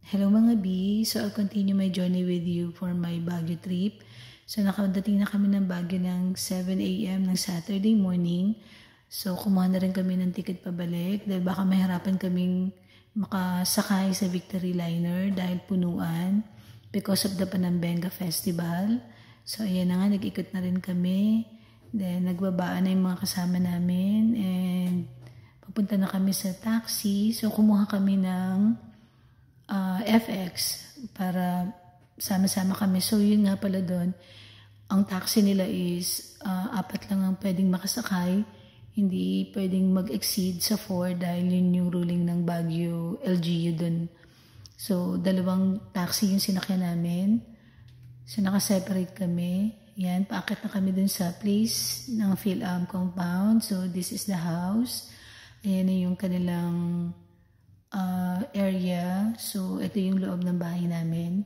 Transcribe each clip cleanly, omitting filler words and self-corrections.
Hello mga B, so I'll continue my journey with you for my Baguio trip. So nakadating na kami ng Baguio ng 7 a.m. ng Saturday morning. So kumuha na rin kami ng ticket pabalik dahil baka mahirapan kaming makasakay sa Victory Liner dahil punuan because of the Panambenga Festival. So ayan na nga, nag-ikot na rin kami. Then nagbabaan na yung mga kasama namin and papunta na kami sa taxi. So kumuha kami ng FX para sama-sama kami. So yun nga pala doon, ang taxi nila is 4 lang ang pwedeng makasakay. Hindi pwedeng mag-exceed sa 4 dahil yun yung ruling ng Baguio LGU doon. So 2 taxi yung sinakyan namin. So naka-separate kami. Yan, paakit na kami dun sa place ng PhilAm compound. So this is the house. Ayan na yung kanilang area. So ito yung loob ng bahay namin.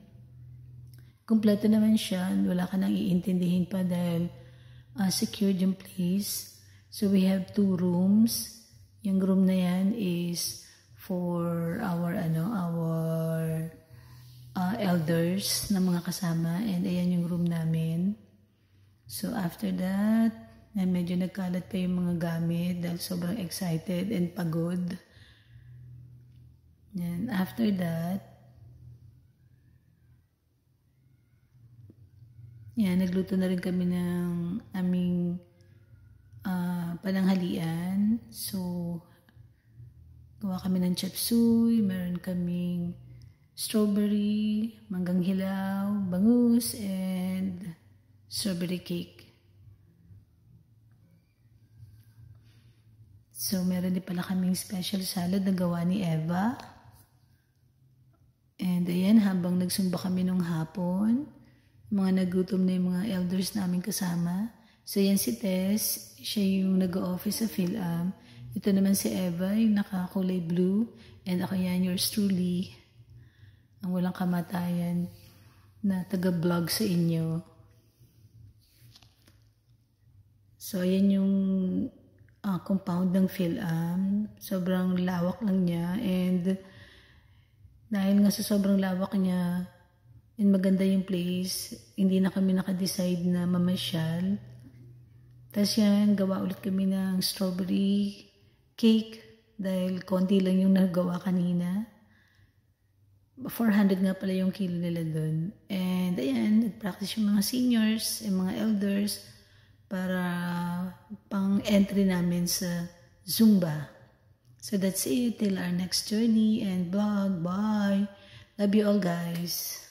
Kumpleto naman siya. Wala ka nang iintindihin pa dahil secured yung place. So we have 2 rooms. Yung room na yan is for our elders na mga kasama. And ayan yung room namin. So after that, medyo nagkalat pa yung mga gamit dahil sobrang excited and pagod. And after that, nagluto na rin kami ng aming pananghalian. So, gawa kami ng chop suey, meron kaming strawberry, manggang hilaw, bangus, and strawberry cake. So, meron din pala kaming special salad na gawa ni Eva. And ayan, habang nagsumba kami nung hapon, mga nagutom na yung mga elders namin kasama. So yan si Tess, siya yung nag-office sa PhilAm. Ito naman si Eva, yung nakakulay blue. And ako yan, yours truly, ang walang kamatayan na taga-vlog sa inyo. So ayan yung compound ng PhilAm. Sobrang lawak lang niya and dahil nga sa sobrang lawak niya and maganda yung place, hindi na kami naka-decide na mamasyal. Tapos yan, gawa ulit kami ng strawberry cake dahil konti lang yung nagawa kanina. 400 nga pala yung kilo nila doon. And ayan, nag-practice yung mga seniors and mga elders para pang-entry namin sa Zumba. So that's it. Till our next journey and vlog. Bye. Love you all guys.